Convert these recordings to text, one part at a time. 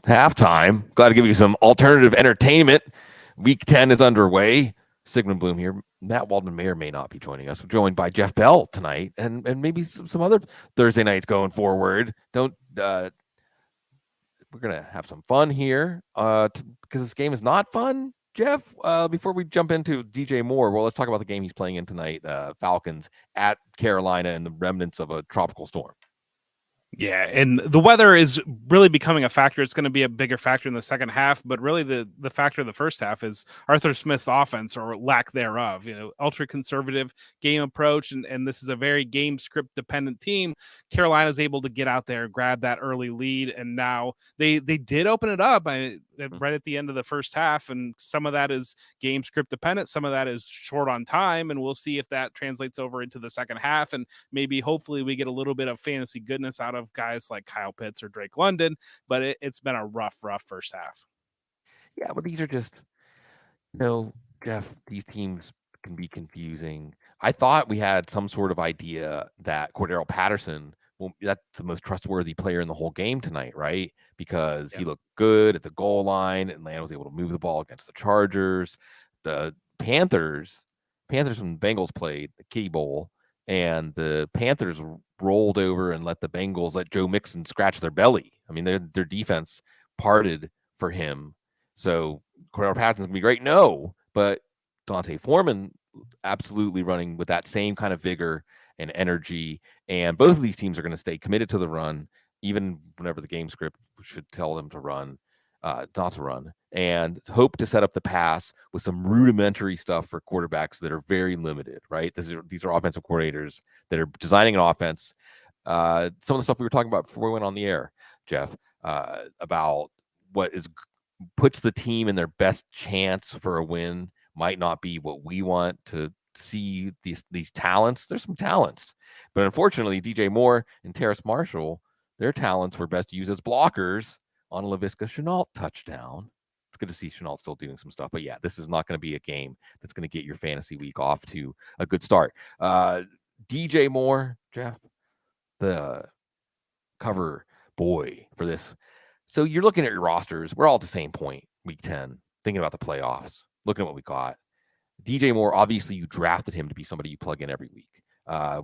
halftime. Glad to give you some alternative entertainment. Week 10 is underway. Sigmund Bloom here. Matt Waldman may or may not be joining us. We're joined by Jeff Bell tonight, and maybe some other Thursday nights going forward. We're gonna have some fun here because this game is not fun. Jeff, before we jump into DJ Moore, well, let's talk about the game he's playing in tonight. Falcons at Carolina and the remnants of a tropical storm. Yeah, and the weather is really becoming a factor. It's going to be a bigger factor in the second half, but really the factor of the first half is Arthur Smith's offense or lack thereof. Ultra conservative game approach, and this is a very game script dependent team. Carolina's able to get out there, grab that early lead, and now they did open it up right at the end of the first half, and some of that is game script dependent, some of that is short on time, and we'll see if that translates over into the second half, and maybe hopefully we get a little bit of fantasy goodness out of guys like Kyle Pitts or Drake London, but it's been a rough first half. Yeah, but these are just, Jeff, these teams can be confusing. I thought we had some sort of idea that Cordero Patterson, well, that's the most trustworthy player in the whole game tonight, right? Because he looked good at the goal line, and Atlanta was able to move the ball against the Chargers. The Panthers and Bengals played the Kitty Bowl, and the Panthers rolled over and let Joe Mixon scratch their belly. I mean, their defense parted for him. So Cordero Patterson's going to be great. No, but Dante Foreman absolutely running with that same kind of vigor and energy. And both of these teams are going to stay committed to the run, even whenever the game script should tell them to run, not to run, and hope to set up the pass with some rudimentary stuff for quarterbacks that are very limited, right? These are offensive coordinators that are designing an offense. Some of the stuff we were talking about before we went on the air, Jeff, about what puts the team in their best chance for a win might not be what we want to see. These talents, there's some talents, but unfortunately DJ Moore and Terrace Marshall, their talents were best used as blockers on a Laviska Shenault touchdown. It's good to see Shenault still doing some stuff, but yeah, this is not going to be a game that's going to get your fantasy week off to a good start. DJ Moore, Jeff, the cover boy for this. So you're looking at your rosters. We're all at the same point, week 10, thinking about the playoffs, looking at what we got. DJ Moore, obviously you drafted him to be somebody you plug in every week.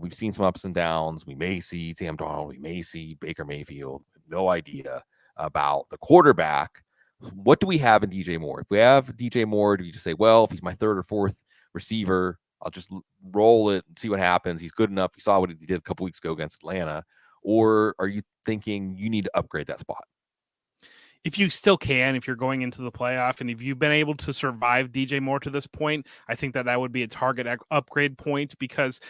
We've seen some ups and downs. We may see Sam Darnold. We may see Baker Mayfield. No idea about the quarterback. What do we have in DJ Moore? If we have DJ Moore, do you just say, well, if he's my third or fourth receiver, I'll just roll it and see what happens. He's good enough. You saw what he did a couple weeks ago against Atlanta. Or are you thinking you need to upgrade that spot? If you still can, if you're going into the playoff, and if you've been able to survive DJ Moore to this point, I think that would be a target upgrade point, because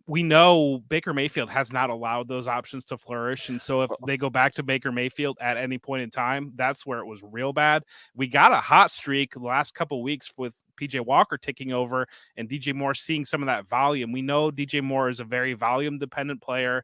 we know Baker Mayfield has not allowed those options to flourish. And so if they go back to Baker Mayfield at any point in time, that's where it was real bad. We got a hot streak the last couple of weeks with PJ Walker taking over and DJ Moore seeing some of that volume. We know DJ Moore is a very volume dependent player.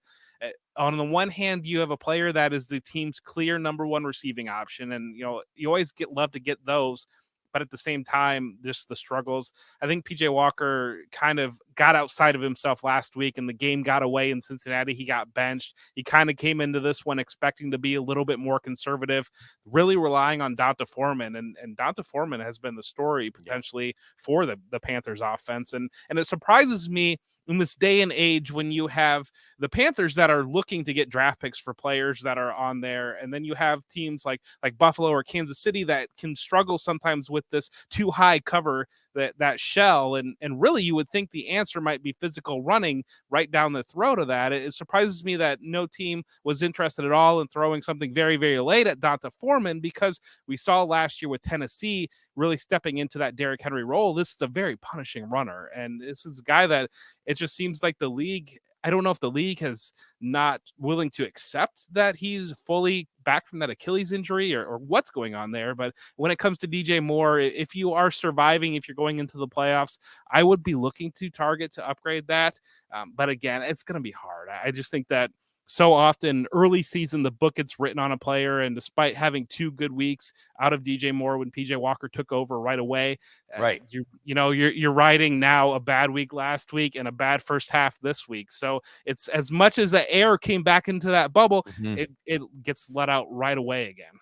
On the one hand, you have a player that is the team's clear number one receiving option, and you always love to get those, but at the same time, just the struggles. I think PJ Walker kind of got outside of himself last week, and the game got away in Cincinnati. He got benched. He kind of came into this one expecting to be a little bit more conservative, really relying on Donta Foreman, and Donta Foreman has been the story potentially for the Panthers offense, and it surprises me in this day and age when you have the Panthers that are looking to get draft picks for players that are on there, and then you have teams like Buffalo or Kansas City that can struggle sometimes with this too high cover, that shell, and really you would think the answer might be physical running right down the throat of that. It surprises me that no team was interested at all in throwing something very, very late at Donta Foreman, because we saw last year with Tennessee really stepping into that Derrick Henry role. This is a very punishing runner, and this is a guy that it just seems like the league, I don't know if the league has not willing to accept that he's fully back from that Achilles injury or what's going on there. But when it comes to DJ Moore, if you are surviving, if you're going into the playoffs, I would be looking to target to upgrade that. But again, it's going to be hard. I just think that so often early season, the book gets written on a player, and despite having 2 good weeks out of DJ Moore when PJ Walker took over right away, right? You're riding now a bad week last week and a bad first half this week. So it's as much as the air came back into that bubble, it gets let out right away again.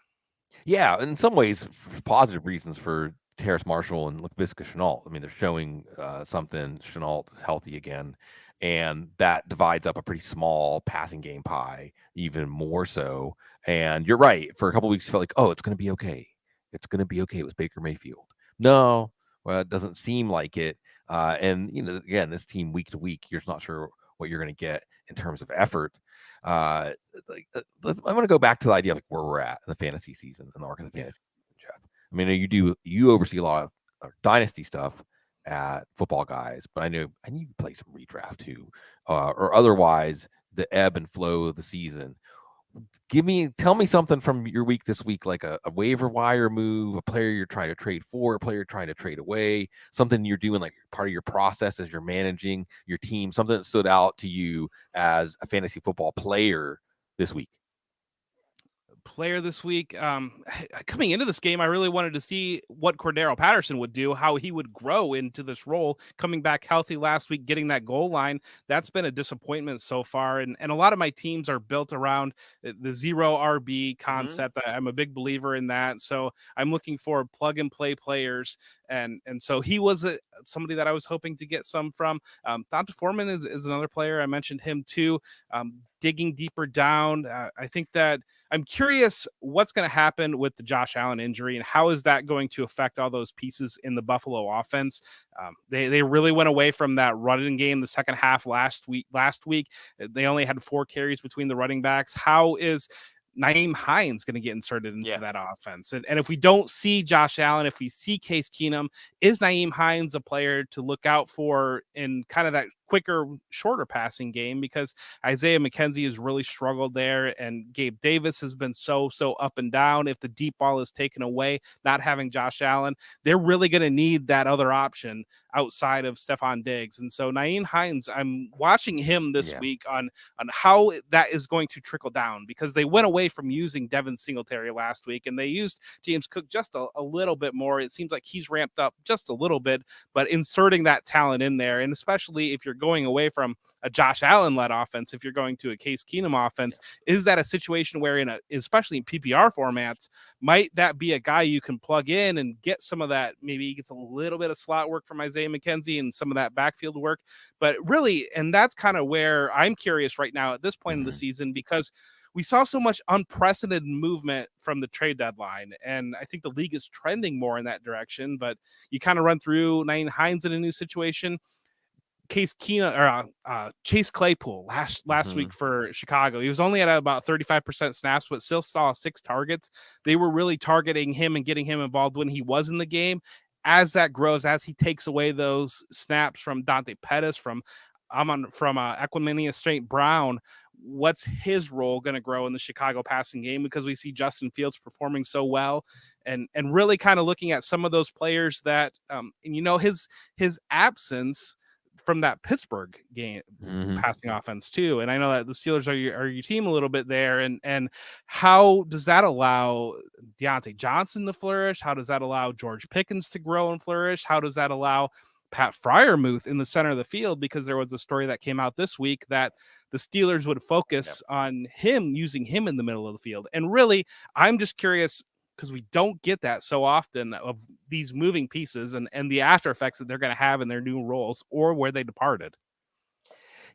Yeah, in some ways, positive reasons for Terrace Marshall and Laviska Shenault. I mean, they're showing something. Shenault is healthy again, and that divides up a pretty small passing game pie even more so. And you're right. For a couple of weeks, you felt like, oh, it's going to be okay. It's going to be okay with Baker Mayfield. No, well, it doesn't seem like it. And again, this team week to week, you're just not sure what you're going to get in terms of effort. Uh, I'm going to go back to the idea of like where we're at in the fantasy season, in the arc of the fantasy season, Jeff. I mean, you oversee a lot of dynasty stuff at Football Guys, but I know you play some redraft too, or otherwise the ebb and flow of the season. Tell me something from your week this week, like a waiver wire move, a player you're trying to trade for, a player you're trying to trade away, something you're doing like part of your process as you're managing your team, something that stood out to you as a fantasy football player this week. Player this week. Coming into this game, I really wanted to see what Cordero Patterson would do, how he would grow into this role. Coming back healthy last week, getting that goal line, that's been a disappointment so far. And a lot of my teams are built around the zero RB concept. I'm a big believer in that. So I'm looking for plug and play players. And so he was somebody that I was hoping to get some from. Dante Foreman is another player. I mentioned him too. Digging deeper down, I think that I'm curious what's going to happen with the Josh Allen injury and how is that going to affect all those pieces in the Buffalo offense. They really went away from that running game the second half last week. They only had 4 carries between the running backs. How is Nyheim Hines going to get inserted into that offense? And if we don't see Josh Allen, if we see Case Keenum, is Nyheim Hines a player to look out for in kind of that quicker, shorter passing game? Because Isaiah McKenzie has really struggled there, and Gabe Davis has been so up and down. If the deep ball is taken away, not having Josh Allen, they're really going to need that other option outside of Stephon Diggs. And so Nyheim Hines, I'm watching him this week on how that is going to trickle down, because they went away from using Devin Singletary last week and they used James Cook just a little bit more. It seems like he's ramped up just a little bit, but inserting that talent in there, and especially if you're going away from a Josh Allen led offense, if you're going to a Case Keenum offense, is that a situation where especially in PPR formats, might that be a guy you can plug in and get some of that? Maybe he gets a little bit of slot work from Isaiah McKenzie and some of that backfield work, but really, and that's kind of where I'm curious right now at this point in the season, because we saw so much unprecedented movement from the trade deadline, and I think the league is trending more in that direction. But you kind of run through Nyheim Hines in a new situation. Case Keenum or Chase Claypool last week for Chicago. He was only at about 35% snaps, but still saw 6 targets. They were really targeting him and getting him involved when he was in the game. As that grows, as he takes away those snaps from Dante Pettis, from Equanimeous St. Brown, what's his role going to grow in the Chicago passing game? Because we see Justin Fields performing so well, and really kind of looking at some of those players that, his absence from that Pittsburgh game passing offense too. And I know that the Steelers are your team a little bit there. And how does that allow Deontay Johnson to flourish? How does that allow George Pickens to grow and flourish? How does that allow Pat Freiermuth in the center of the field? Because there was a story that came out this week that the Steelers would focus on him, using him in the middle of the field. And really, I'm just curious, because we don't get that so often, of these moving pieces and the after effects that they're going to have in their new roles or where they departed.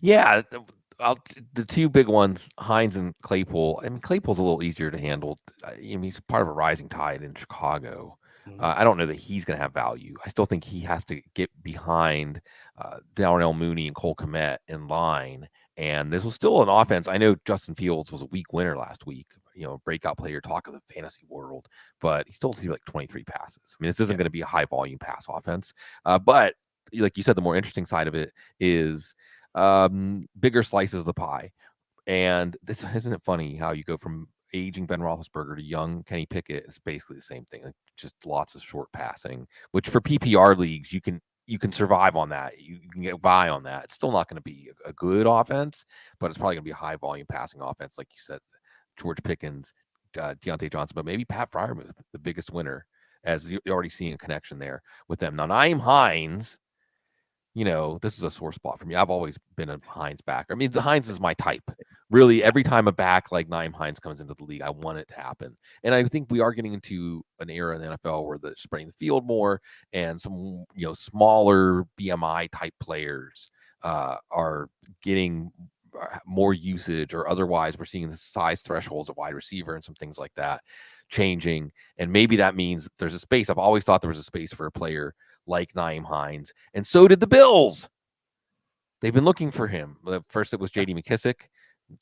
Yeah, the 2 big ones, Hines and Claypool. I mean, Claypool's a little easier to handle. He's part of a rising tide in Chicago. I don't know that he's going to have value. I still think he has to get behind Darnell Mooney and Cole Kmet in line. And this was still an offense. I know Justin Fields was a week winner last week, breakout player, talk of the fantasy world, but he still threw like 23 passes. I mean, this isn't going to be a high volume pass offense. But like you said, the more interesting side of it is bigger slices of the pie. And this, isn't it funny how you go from aging Ben Roethlisberger to young Kenny Pickett? It's basically the same thing. Like just lots of short passing, which for PPR leagues, you can survive on that. You can get by on that. It's still not going to be a good offense, but it's probably going to be a high volume passing offense. Like you said, George Pickens, Deontay Johnson, but maybe Pat Freiermuth, the biggest winner, as you're already seeing a connection there with them. Now, Nyheim Hines, this is a sore spot for me. I've always been a Hines backer. I mean, the Hines is my type. Really, every time a back like Nyheim Hines comes into the league, I want it to happen. And I think we are getting into an era in the NFL where they're spreading the field more, and some smaller BMI type players are getting more usage, or otherwise we're seeing the size thresholds of wide receiver and some things like that changing. And maybe that means there's a space. I've always thought there was a space for a player like Nyheim Hines, and so did the Bills. They've been looking for him. First, it was J.D. McKissick.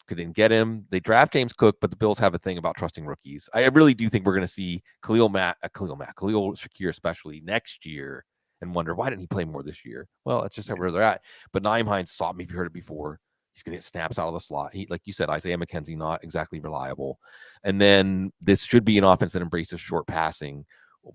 Couldn't get him. They draft James Cook, but the Bills have a thing about trusting rookies. I really do think we're going to see Khalil Shakir especially next year, and wonder, why didn't he play more this year? Well, that's just where they're at. But Nyheim Hines saw me. If you heard it before, he's going to get snaps out of the slot. He, like you said, Isaiah McKenzie, not exactly reliable. And then this should be an offense that embraces short passing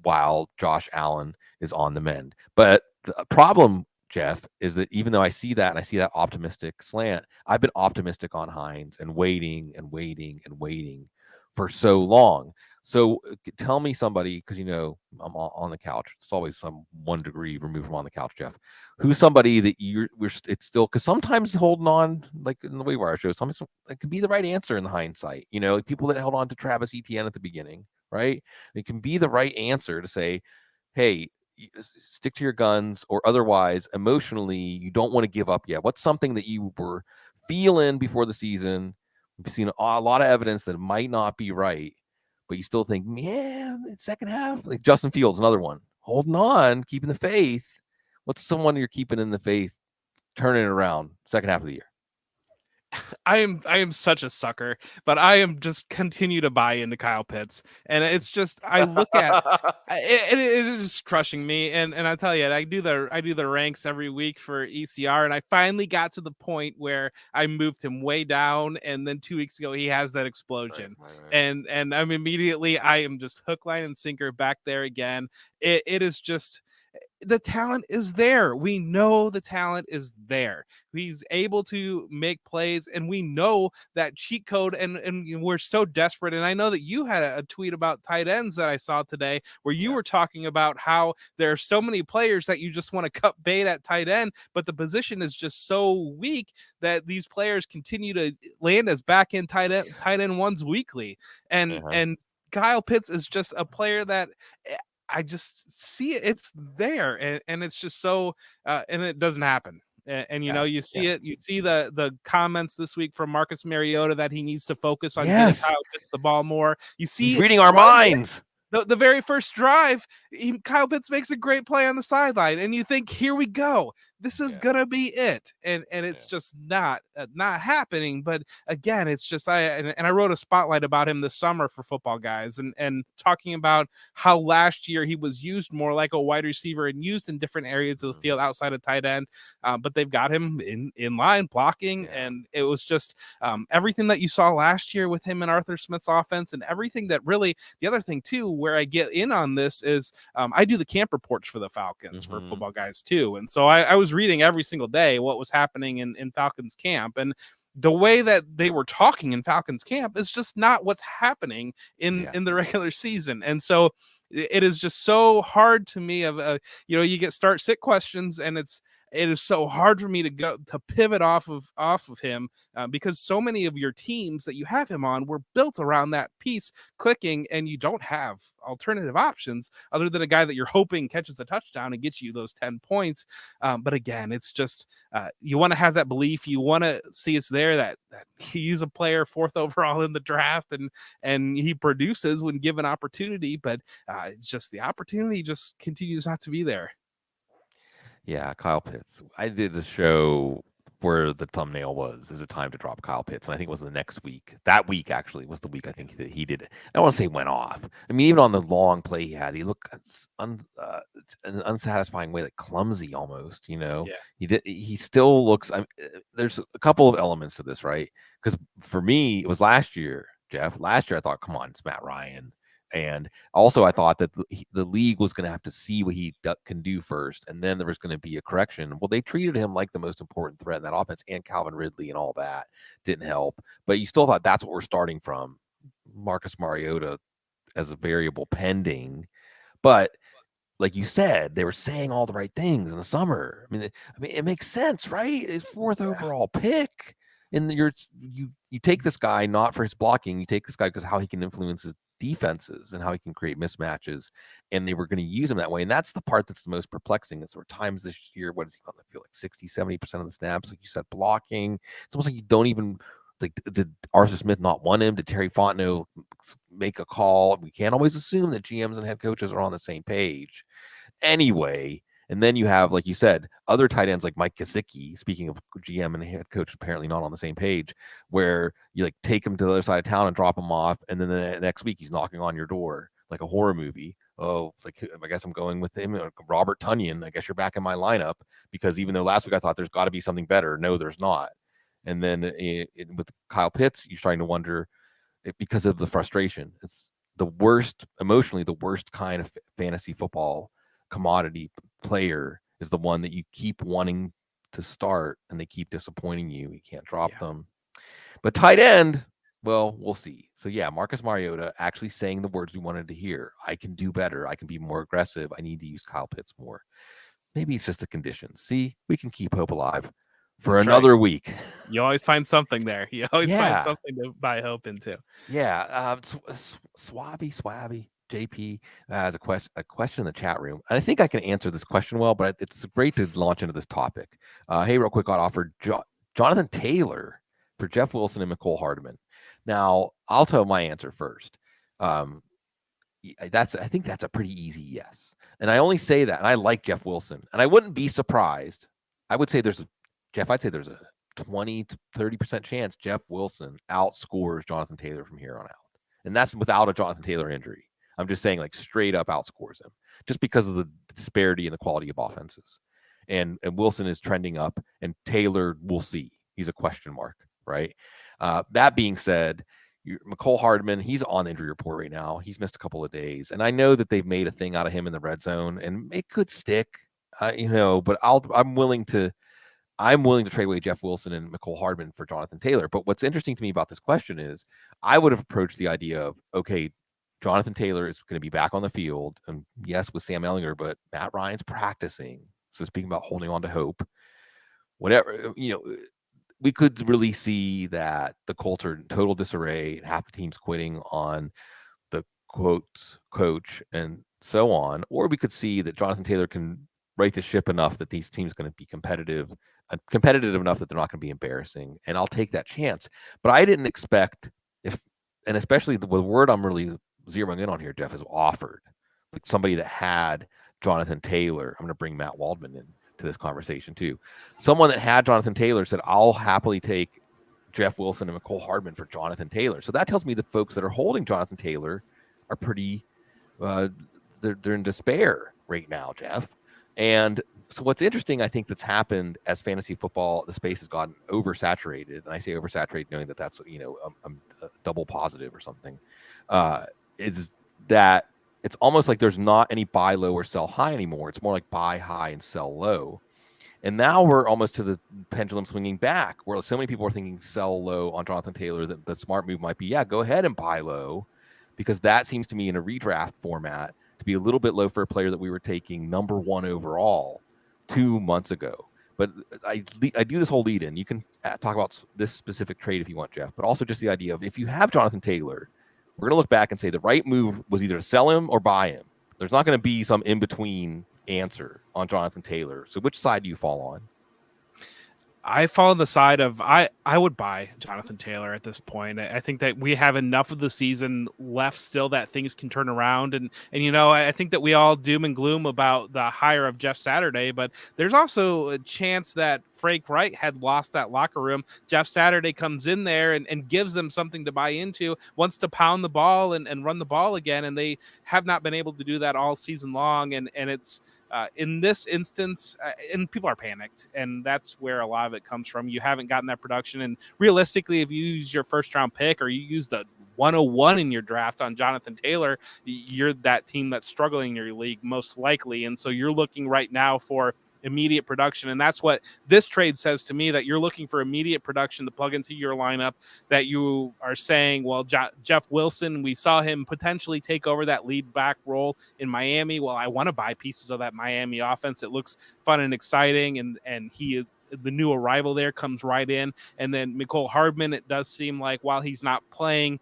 while Josh Allen is on the mend. But the problem, Jeff, is that even though I see that and I see that optimistic slant, I've been optimistic on Hines and waiting and waiting and waiting for so long. So tell me somebody, because I'm on the couch. It's always some 1 degree removed from on the couch, Jeff. Who's somebody that it's still, because sometimes holding on, like in the Waiver show, sometimes it can be the right answer in the hindsight. Like people that held on to Travis Etienne at the beginning, right? It can be the right answer to say, hey, stick to your guns, or otherwise emotionally you don't want to give up yet. What's something that you were feeling before the season? We've seen a lot of evidence that it might not be right, but you still think, man, it's second half. Like Justin Fields, another one, holding on, keeping the faith. What's someone you're keeping in the faith, turning it around second half of the year? I am such a sucker, but I am just continue to buy into Kyle Pitts, and it's just I look at it is crushing me, and I tell you, I do the ranks every week for ECR, and I finally got to the point where I moved him way down, and then 2 weeks ago he has that explosion, Right. and I'm immediately I am just hook, line, and sinker back there again. It is just the talent is there. We know the talent is there. He's able to make plays, and we know that cheat code, and we're so desperate. And I know that you had a tweet about tight ends that I saw today where you were talking about how there are so many players that you just want to cut bait at tight end, but the position is just so weak that these players continue to land as back end tight end ones weekly. And Kyle Pitts is just a player that I just see it. It's there, and it's just so, and it doesn't happen. And you see it. You see the comments this week from Marcus Mariota that he needs to focus on getting Kyle Pitts the ball more. You see, he's reading our minds. The very first drive, Kyle Pitts makes a great play on the sideline, and you think, here we go. This is gonna be it, and it's just not happening. But again, it's just I wrote a spotlight about him this summer for Footballguys, and talking about how last year he was used more like a wide receiver and used in different areas of the field outside of tight end, but they've got him in line blocking, and it was just everything that you saw last year with him and Arthur Smith's offense, and everything that really the other thing too, where I get in on this is I do the camp reports for the Falcons for Footballguys too, and so I was reading every single day what was happening in Falcons camp, and the way that they were talking in Falcons camp is just not what's happening in the regular season. And so it is just so hard to me of you get start sit questions, and it is so hard for me to pivot off of him because so many of your teams that you have him on were built around that piece clicking, and you don't have alternative options other than a guy that you're hoping catches a touchdown and gets you those 10 points. But again, it's just you want to have that belief. You want to see it's there that he's a player 4th overall in the draft, and he produces when given opportunity, but it's just the opportunity just continues not to be there. Yeah, Kyle Pitts. I did a show where the thumbnail was, "Is it time to drop Kyle Pitts?" And I think it was the next week. That week actually was the week I think that he did it. I don't want to say went off. I mean, even on the long play he had, he looked an unsatisfying way, like clumsy almost. He still looks. There's a couple of elements to this, right? Because for me, it was last year, Jeff. Last year, I thought, come on, it's Matt Ryan. And also, I thought that the league was going to have to see what he can do first, and then there was going to be a correction. Well, they treated him like the most important threat in that offense, and Calvin Ridley and all that didn't help. But you still thought that's what we're starting from. Marcus Mariota as a variable pending. But like you said, they were saying all the right things in the summer. I mean, it makes sense, right? It's fourth overall pick, and you take this guy not for his blocking. You take this guy because how he can influence his defenses and how he can create mismatches, and they were going to use him that way. And that's the part that's the most perplexing. Is there were times this year, what is he on the field, like 60-70% of the snaps, like you said, blocking. It's almost like you don't even. Like, did Arthur Smith not want him? Did Terry Fontenot make a call? We can't always assume that GMs and head coaches are on the same page. Anyway, and then you have, like you said, other tight ends like Mike Gesicki, speaking of GM and head coach apparently not on the same page, where you like take him to the other side of town and drop him off, and then the next week he's knocking on your door like a horror movie. Oh, like I guess I'm going with him. Robert Tonyan, I guess you're back in my lineup, because even though last week I thought there's got to be something better, no, there's not. And then with Kyle Pitts, you're starting to wonder because of the frustration. It's the worst, emotionally, the worst kind of fantasy football commodity player is the one that you keep wanting to start and they keep disappointing you. You can't drop them. But tight end, well, we'll see. So yeah, Marcus Mariota actually saying the words we wanted to hear. I can do better. I can be more aggressive. I need to use Kyle Pitts more. Maybe it's just the conditions. See, we can keep hope alive for another week. You always find something there. You always find something to buy hope into. Yeah. Swabby, JP has a question in the chat room. And I think I can answer this question well, but it's great to launch into this topic. Hey, real quick, got offered Jonathan Taylor for Jeff Wilson and McCole Hardman. Now, I'll tell my answer first. I think that's a pretty easy yes. And I only say that, and I like Jeff Wilson. And I wouldn't be surprised. I would say I'd say there's a 20 to 30% chance Jeff Wilson outscores Jonathan Taylor from here on out. And that's without a Jonathan Taylor injury. I'm just saying, like, straight up outscores him just because of the disparity in the quality of offenses. And Wilson is trending up, and Taylor, we'll see. He's a question mark, right? That being said, McCole Hardman, he's on the injury report right now. He's missed a couple of days. And I know that they've made a thing out of him in the red zone, and it could stick, but I'm willing to trade away Jeff Wilson and McCole Hardman for Jonathan Taylor. But what's interesting to me about this question is I would have approached the idea of, okay, Jonathan Taylor is going to be back on the field. And yes, with Sam Ehlinger, but Matt Ryan's practicing. So speaking about holding on to hope, whatever, we could really see that the Colts are in total disarray. Half the team's quitting on the coach and so on. Or we could see that Jonathan Taylor can right the ship enough that these teams are going to be competitive enough that they're not going to be embarrassing. And I'll take that chance. But I didn't expect, and especially the word I'm really zeroing in on here, Jeff, is offered. Like somebody that had Jonathan Taylor. I'm going to bring Matt Waldman in to this conversation too. Someone that had Jonathan Taylor said, I'll happily take Jeff Wilson and McCole Hardman for Jonathan Taylor. So that tells me the folks that are holding Jonathan Taylor are pretty, they're in despair right now, Jeff. And so what's interesting, I think, that's happened as fantasy football, the space has gotten oversaturated. And I say oversaturated knowing that that's, I'm a double positive or something, is that it's almost like there's not any buy low or sell high anymore. It's more like buy high and sell low. And now we're almost to the pendulum swinging back, where so many people are thinking sell low on Jonathan Taylor that the smart move might be, go ahead and buy low, because that seems to me in a redraft format to be a little bit low for a player that we were taking number 1 overall 2 months ago. But I do this whole lead in. You can talk about this specific trade if you want, Jeff, but also just the idea of if you have Jonathan Taylor, we're going to look back and say the right move was either to sell him or buy him. There's not going to be some in-between answer on Jonathan Taylor. So which side do you fall on? I fall on the side of I would buy Jonathan Taylor at this point. I think that we have enough of the season left still that things can turn around. And I think that we all doom and gloom about the hire of Jeff Saturday, but there's also a chance that Frank Wright had lost that locker room. Jeff Saturday comes in there and gives them something to buy into, wants to pound the ball and run the ball again. And they have not been able to do that all season long. And it's, in this instance, and people are panicked, and that's where a lot of it comes from. You haven't gotten that production, and realistically, if you use your first round pick or you use the 101 in your draft on Jonathan Taylor, you're that team that's struggling in your league most likely, and so you're looking right now for immediate production. And that's what this trade says to me, that you're looking for immediate production to plug into your lineup, that you are saying, well, Jeff Wilson, we saw him potentially take over that lead back role in Miami. Well, I want to buy pieces of that Miami offense. It looks fun and exciting. And the new arrival there comes right in. And then Mecole Hardman, it does seem like while he's not playing,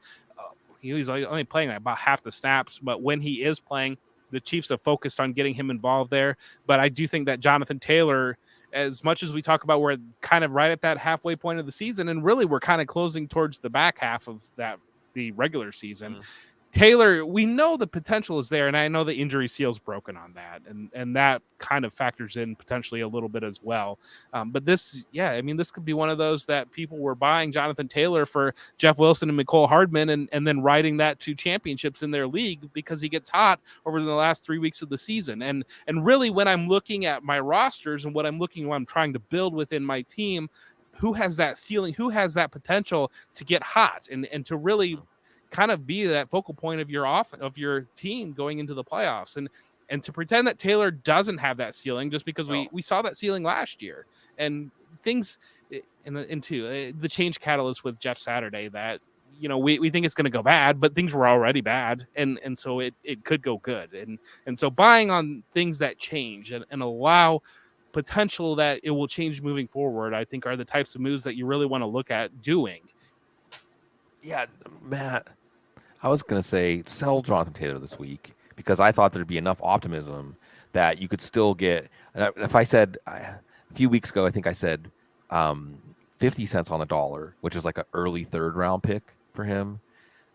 he's only playing about half the snaps, but when he is playing, the Chiefs have focused on getting him involved there. But I do think that Jonathan Taylor, as much as we talk about, we're kind of right at that halfway point of the season, and really we're kind of closing towards the back half of the regular season. Taylor, we know the potential is there, and I know the injury seal's broken on that, and that kind of factors in potentially a little bit as well. But this could be one of those that people were buying Jonathan Taylor for Jeff Wilson and Mecole Hardman, and then riding that to championships in their league because he gets hot over the last 3 weeks of the season. And really, when I'm looking at my rosters and what I'm trying to build within my team, who has that ceiling, who has that potential to get hot and to really kind of be that focal point of your team going into the playoffs, and to pretend that Taylor doesn't have that ceiling just because we saw that ceiling last year, and things into the change catalyst with Jeff Saturday that, we think it's going to go bad, but things were already bad. And so it could go good. And so buying on things that change and allow potential that it will change moving forward, I think are the types of moves that you really want to look at doing. Yeah, Matt, I was going to say sell Jonathan Taylor this week because I thought there'd be enough optimism that you could still get. If I said a few weeks ago, I think I said 50 cents on the dollar, which is like an early third round pick for him.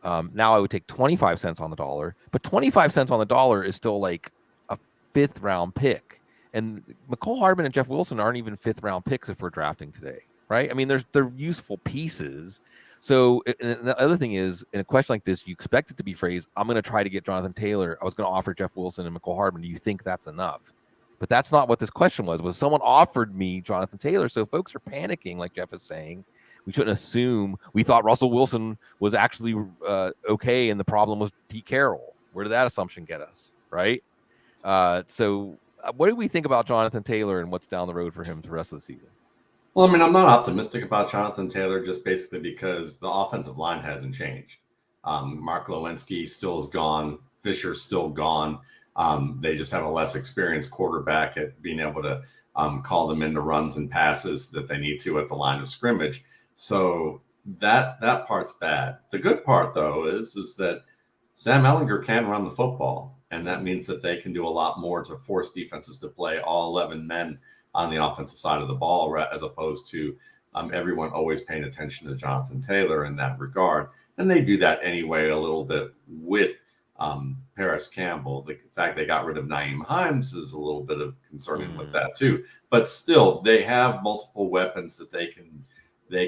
Now I would take 25 cents on the dollar, but 25 cents on the dollar is still like a fifth round pick. And Mecole Hardman and Jeff Wilson aren't even fifth round picks if we're drafting today, right? I mean, they're useful pieces. So and the other thing is, in a question like this, you expect it to be phrased, I'm going to try to get Jonathan Taylor. I was going to offer Jeff Wilson and Mecole Hardman. Do you think that's enough? But that's not what this question was. Was someone offered me Jonathan Taylor? So folks are panicking, like Jeff is saying. We shouldn't assume. We thought Russell Wilson was actually okay, and the problem was Pete Carroll. Where did that assumption get us, right? So what do we think about Jonathan Taylor and what's down the road for him the rest of the season? Well, I mean, I'm not optimistic about Jonathan Taylor just basically because the offensive line hasn't changed. Mark Lewinsky still is gone. Fisher's still gone. They just have a less experienced quarterback at being able to call them into runs and passes that they need to at the line of scrimmage. So that part's bad. The good part, though, is that Sam Ehlinger can run the football, and that means that they can do a lot more to force defenses to play all 11 men on the offensive side of the ball, as opposed to everyone always paying attention to Jonathan Taylor in that regard. And they do that anyway a little bit with Paris Campbell. The fact they got rid of Nyheim Hines is a little bit of concerning with that too. But still, they have multiple weapons that they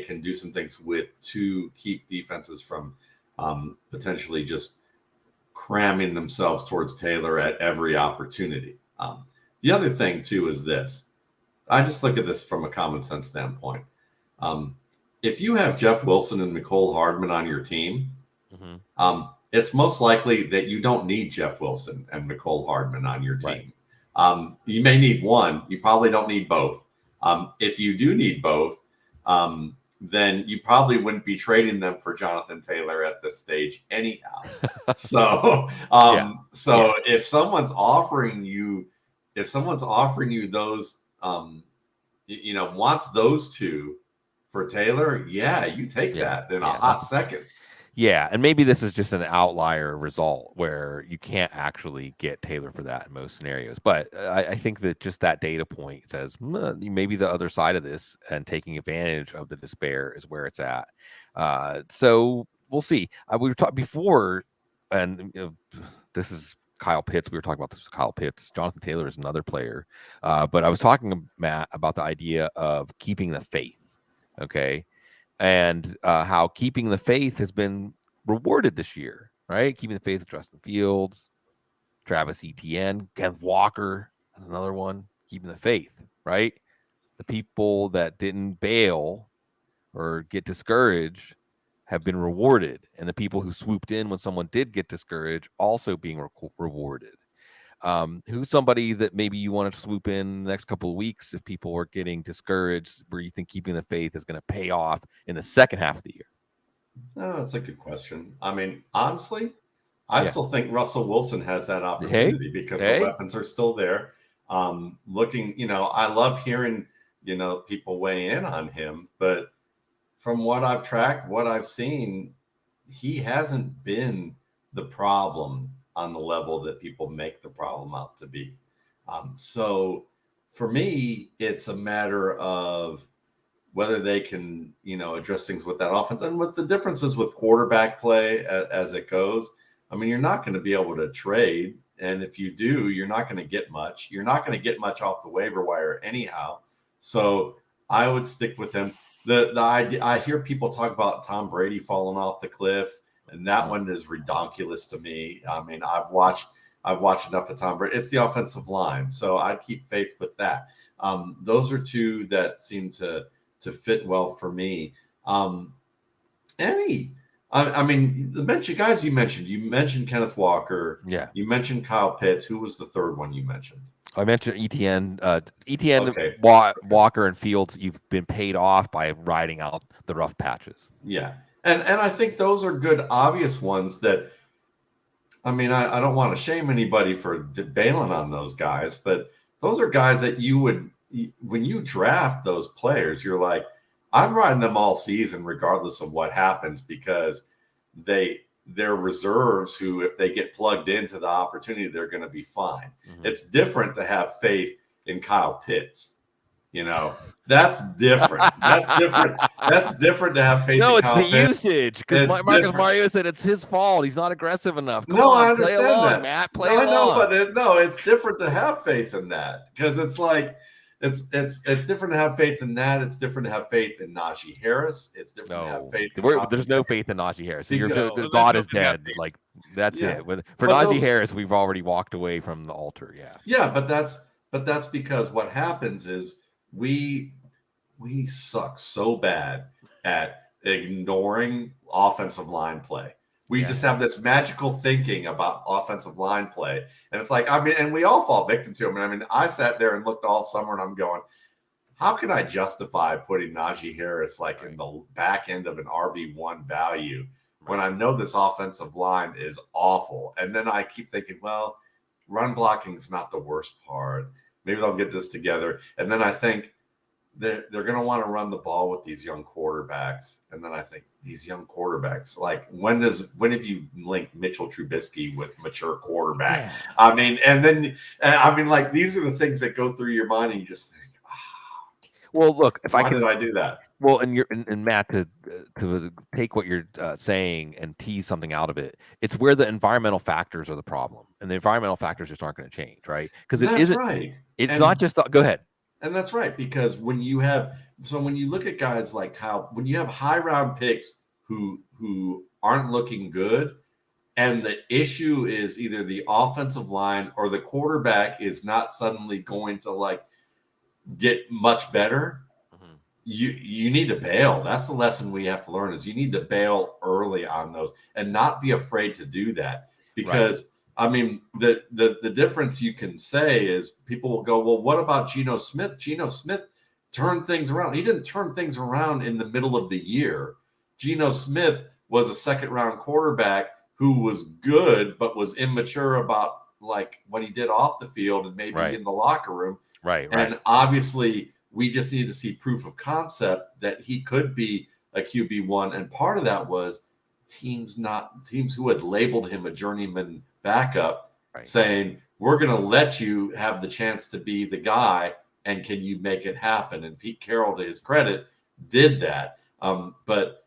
can do some things with to keep defenses from potentially just cramming themselves towards Taylor at every opportunity. The other thing too is this. I just look at this from a common sense standpoint. If you have Jeff Wilson and Mecole Hardman on your team, it's most likely that you don't need Jeff Wilson and Mecole Hardman on your team. Right. You may need one. You probably don't need both. If you do need both, then you probably wouldn't be trading them for Jonathan Taylor at this stage anyhow. So if someone's offering you those, wants those two for Taylor, you take that in a hot second. Yeah, and maybe this is just an outlier result where you can't actually get Taylor for that in most scenarios. But I think that just that data point says maybe the other side of this and taking advantage of the despair is where it's at. So we'll see. We were talking before, and this is Kyle Pitts. We were talking about this with Kyle Pitts. Jonathan Taylor is another player. But I was talking to Matt about the idea of keeping the faith, okay? And how keeping the faith has been rewarded this year, right? Keeping the faith with Justin Fields, Travis Etienne, Kenneth Walker, that's another one. Keeping the faith, right? The people that didn't bail or get discouraged have been rewarded, and the people who swooped in when someone did get discouraged also being rewarded. Who's somebody that maybe you want to swoop in the next couple of weeks if people are getting discouraged, where you think keeping the faith is going to pay off in the second half of the year? No, that's a good question. I mean, honestly, I still think Russell Wilson has that opportunity because the weapons are still there. I love hearing, people weigh in on him, but from what I've tracked, what I've seen, he hasn't been the problem on the level that people make the problem out to be. So for me, it's a matter of whether they can, address things with that offense and with the differences with quarterback play as it goes. I mean, you're not going to be able to trade. And if you do, you're not going to get much. You're not going to get much off the waiver wire anyhow. So I would stick with him. The idea, I hear people talk about Tom Brady falling off the cliff, and that one is redonkulous to me. I mean, I've watched enough of Tom Brady. It's the offensive line, so I'd keep faith with that. Those are two that seem to fit well for me. The guys you mentioned Kenneth Walker. Yeah. You mentioned Kyle Pitts. Who was the third one you mentioned? I mentioned ETN. Okay. Walker and Fields, you've been paid off by riding out the rough patches. Yeah. And I think those are good, obvious ones that, I mean, I don't want to shame anybody for bailing on those guys, but those are guys that you would, when you draft those players, you're like, I'm riding them all season regardless of what happens, because they're reserves who, if they get plugged into the opportunity, they're going to be fine. Mm-hmm. It's different to have faith in Kyle Pitts. That's different. That's different. That's different to have faith in Kyle Pitts. No, it's the usage. Because Marcus Mariota said it's his fault. He's not aggressive enough. Come on, I understand play along, that. Matt. Play along. I know, but it's different to have faith in that, because it's like, it's different to have faith in that. It's different to have faith in Najee Harris. It's different to have faith. There's no faith in Najee Harris. God is dead. Like, that's it. For Najee Harris, we've already walked away from the altar. Yeah. Yeah, but that's because what happens is we suck so bad at ignoring offensive line play. We just have this magical thinking about offensive line play. And it's like, I mean, and we all fall victim to them. And I mean, I sat there and looked all summer and I'm going, how can I justify putting Najee Harris in the back end of an RB1 value when I know this offensive line is awful? And then I keep thinking, well, run blocking is not the worst part. Maybe they'll get this together. And then I think they're going to want to run the ball with these young quarterbacks. And then I think these young quarterbacks, like, when have you linked Mitchell Trubisky with mature quarterback? Yeah. I mean, like, these are the things that go through your mind and you just think, well, look, why did I do that? Well, and Matt, to take what you're saying and tease something out of it, it's where the environmental factors are the problem, and the environmental factors just aren't going to change, right? Because it's not just go ahead. And that's right, because when you look at guys like when you have high round picks who aren't looking good, and the issue is either the offensive line or the quarterback is not suddenly going to get much better, you need to bail. That's the lesson we have to learn, is you need to bail early on those and not be afraid to do that. Because right. I mean, the difference you can say is people will go, well, what about Geno Smith? Geno Smith turned things around. He didn't turn things around in the middle of the year. Geno Smith was a second-round quarterback who was good but was immature about what he did off the field and maybe in the locker room. Right. And obviously, we just needed to see proof of concept that he could be a QB1. And part of that was teams who had labeled him a journeyman backup, saying, we're going to let you have the chance to be the guy, and can you make it happen? And Pete Carroll, to his credit, did that. But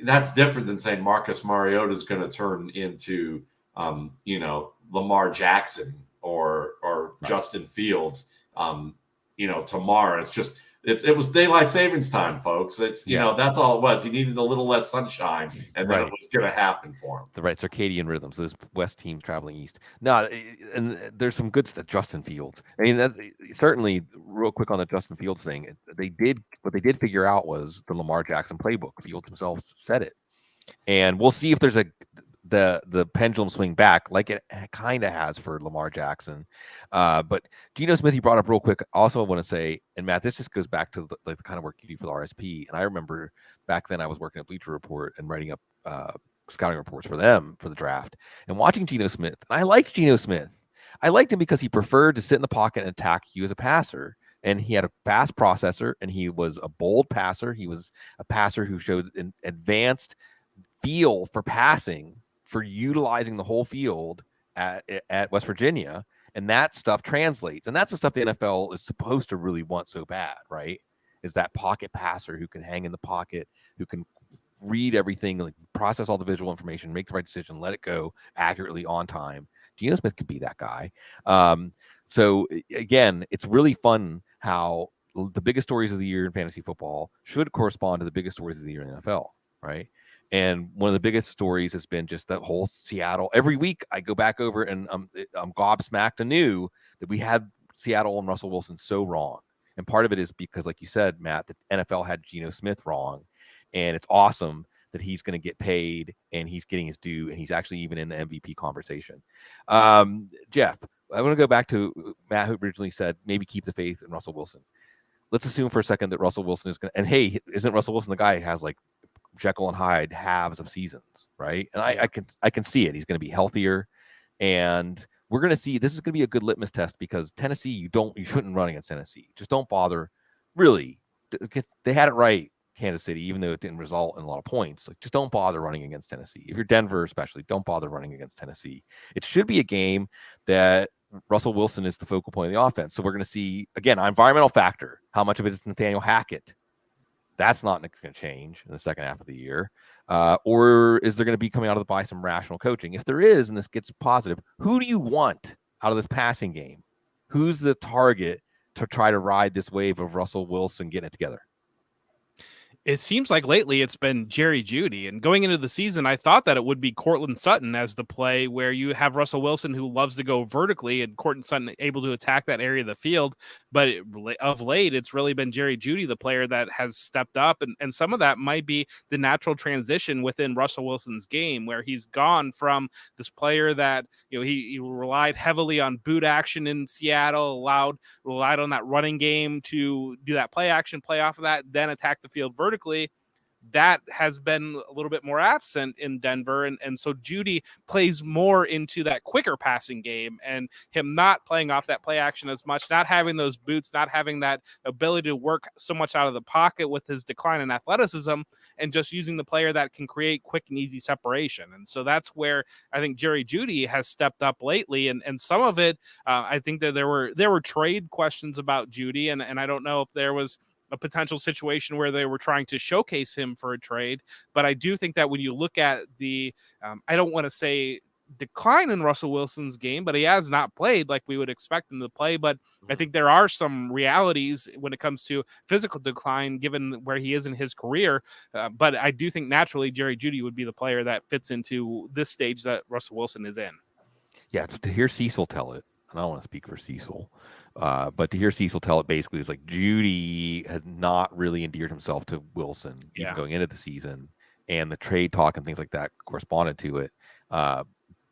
that's different than saying Marcus Mariota is going to turn into, Lamar Jackson or Justin Fields, tomorrow. It's just, it was daylight savings time, folks. That's all it was. He needed a little less sunshine, and then it was going to happen for him. The right circadian rhythms. Those West teams traveling east. No, and there's some good stuff. Justin Fields. I mean, that certainly. Real quick on the Justin Fields thing, what they did figure out was the Lamar Jackson playbook. Fields himself said it, and we'll see if there's the pendulum swing back like it kind of has for Lamar Jackson. But Geno Smith, you brought up real quick. Also, I want to say, and Matt, this just goes back to the kind of work you do for the RSP. And I remember back then I was working at Bleacher Report and writing up scouting reports for them for the draft and watching Geno Smith. And I liked Geno Smith. I liked him because he preferred to sit in the pocket and attack you as a passer. And he had a fast processor, and he was a bold passer. He was a passer who showed an advanced feel for passing, for utilizing the whole field at West Virginia. And that stuff translates. And that's the stuff the NFL is supposed to really want so bad, right? Is that pocket passer who can hang in the pocket, who can read everything, like process all the visual information, make the right decision, let it go accurately on time. Geno Smith could be that guy. So again, it's really fun how the biggest stories of the year in fantasy football should correspond to the biggest stories of the year in the NFL, right? And one of the biggest stories has been just that whole Seattle. Every week I go back over and I'm gobsmacked anew that we had Seattle and Russell Wilson so wrong. And part of it is because, like you said, Matt, the NFL had Geno Smith wrong. And it's awesome that he's going to get paid and he's getting his due and he's actually even in the MVP conversation. Jeff, I want to go back to Matt, who originally said maybe keep the faith in Russell Wilson. Let's assume for a second that Russell Wilson is going to, and hey, isn't Russell Wilson the guy who has like Jekyll and Hyde halves of seasons, right? And I can see it. He's going to be healthier, and we're going to see, this is going to be a good litmus test because Tennessee, you shouldn't run against Tennessee. Just don't bother. Really, they had it right. Kansas City, even though it didn't result in a lot of points, like just don't bother running against Tennessee. If you're Denver, especially, don't bother running against Tennessee. It should be a game that Russell Wilson is the focal point of the offense. So we're going to see, again, environmental factor. How much of it is Nathaniel Hackett? That's not going to change in the second half of the year. Or is there going to be coming out of the bye some rational coaching? If there is, and this gets positive, who do you want out of this passing game? Who's the target to try to ride this wave of Russell Wilson getting it together? It seems like lately it's been Jerry Jeudy. And going into the season, I thought that it would be Courtland Sutton as the play where you have Russell Wilson who loves to go vertically and Courtland Sutton able to attack that area of the field. But of late, it's really been Jerry Jeudy, the player that has stepped up. And some of that might be the natural transition within Russell Wilson's game, where he's gone from this player that, he relied heavily on boot action in Seattle, relied on that running game to do that play action, play off of that, then attack the field vertically. That has been a little bit more absent in Denver. And so Jeudy plays more into that quicker passing game and him not playing off that play action as much, not having those boots, not having that ability to work so much out of the pocket with his decline in athleticism and just using the player that can create quick and easy separation. And so that's where I think Jerry Jeudy has stepped up lately. And some of it, I think that there were trade questions about Jeudy. And I don't know if there was a potential situation where they were trying to showcase him for a trade. But I do think that when you look at the, I don't want to say decline in Russell Wilson's game, but he has not played like we would expect him to play. But I think there are some realities when it comes to physical decline, given where he is in his career. But I do think naturally Jerry Jeudy would be the player that fits into this stage that Russell Wilson is in. Yeah, to hear Cecil tell it, and I don't want to speak for Cecil, but to hear Cecil tell it basically is like Jeudy has not really endeared himself to Wilson even going into the season, and the trade talk and things like that corresponded to it.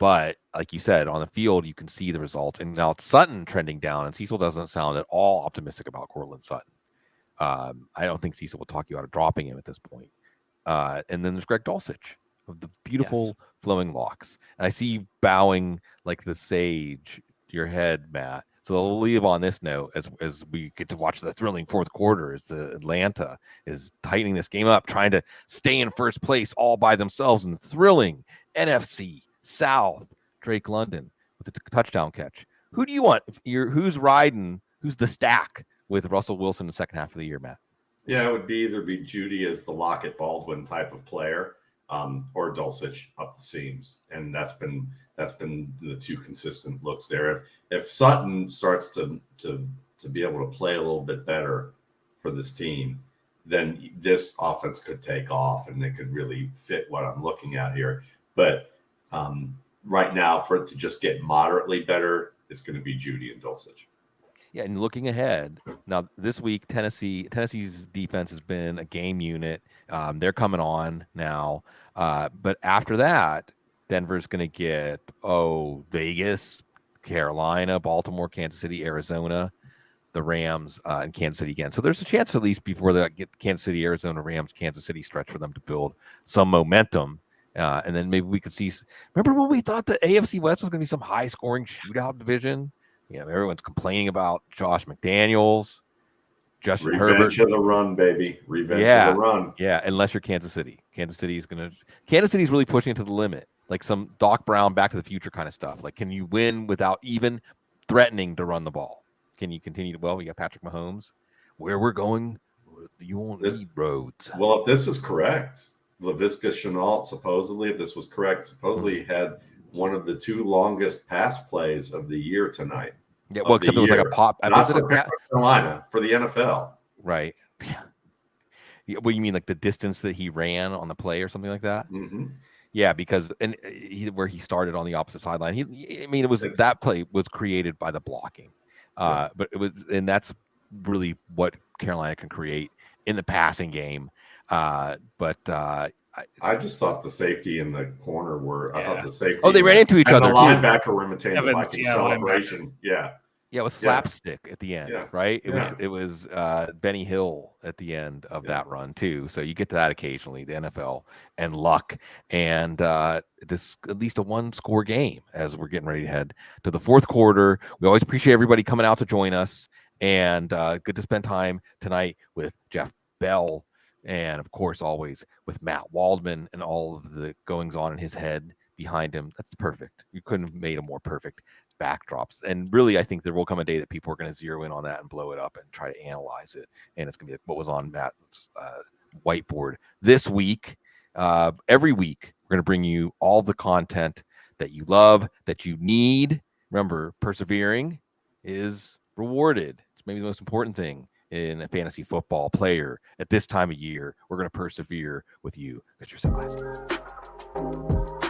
But like you said, on the field, you can see the results. And now it's Sutton trending down, and Cecil doesn't sound at all optimistic about Courtland Sutton. I don't think Cecil will talk you out of dropping him at this point. And then there's Greg Dulcich of the beautiful flowing locks. And I see you bowing like the sage to your head, Matt. So I'll leave on this note as we get to watch the thrilling fourth quarter as the Atlanta is tightening this game up, trying to stay in first place all by themselves in the thrilling NFC South. Drake London with a touchdown catch. Who do you want? Who's riding? Who's the stack with Russell Wilson in the second half of the year, Matt? Yeah, it would either be Jeudy as the Lockett Baldwin type of player, or Dulcich up the seams, and that's been the two consistent looks there. If Sutton starts to be able to play a little bit better for this team, then this offense could take off and it could really fit what I'm looking at here. But right now, for it to just get moderately better, it's going to be Jeudy and Dulcich. Yeah, and looking ahead, now this week, Tennessee's defense has been a game unit. They're coming on now. But after that, Denver's going to get, Vegas, Carolina, Baltimore, Kansas City, Arizona, the Rams, and Kansas City again. So there's a chance, at least before they get Kansas City, Arizona, Rams, Kansas City stretch, for them to build some momentum. And then maybe we could see. Remember when we thought the AFC West was going to be some high-scoring shootout division? Everyone's complaining about Josh McDaniels, Justin Herbert. Revenge of the run, baby. Revenge of the run. Yeah, unless you're Kansas City. Kansas City's really pushing it to the limit, like some Doc Brown Back to the Future kind of stuff. Like, can you win without even threatening to run the ball? Can you continue to? Well, we got Patrick Mahomes. Where we're going, you won't need roads. Well, if this is correct, Laviska Shenault, supposedly had one of the 2 longest pass plays of the year tonight. Yeah, well, except it was like a pop. Not for Carolina, for the NFL. Right. Yeah. What you mean, like the distance that he ran on the play or something like that? Mm-hmm. Yeah, because where he started on the opposite sideline. That play was created by the blocking. But that's really what Carolina can create in the passing game. I just thought the safety in the corner I thought the safety. Oh, they ran into each other. The linebacker were imitating the Viking celebration. Yeah, it was slapstick at the end, right? It was Benny Hill at the end of that run too. So you get to that occasionally, the NFL and luck, and this at least a 1-score game as we're getting ready to head to the fourth quarter. We always appreciate everybody coming out to join us, and good to spend time tonight with Jeff Bell. And of course, always with Matt Waldman and all of the goings on in his head behind him. That's perfect. You couldn't have made a more perfect backdrops. And really, I think there will come a day that people are going to zero in on that and blow it up and try to analyze it. And it's going to be what was on Matt's whiteboard this week. Every week, we're going to bring you all the content that you love, that you need. Remember, persevering is rewarded. It's maybe the most important thing in a fantasy football player at this time of year. We're going to persevere with you because you're so classy.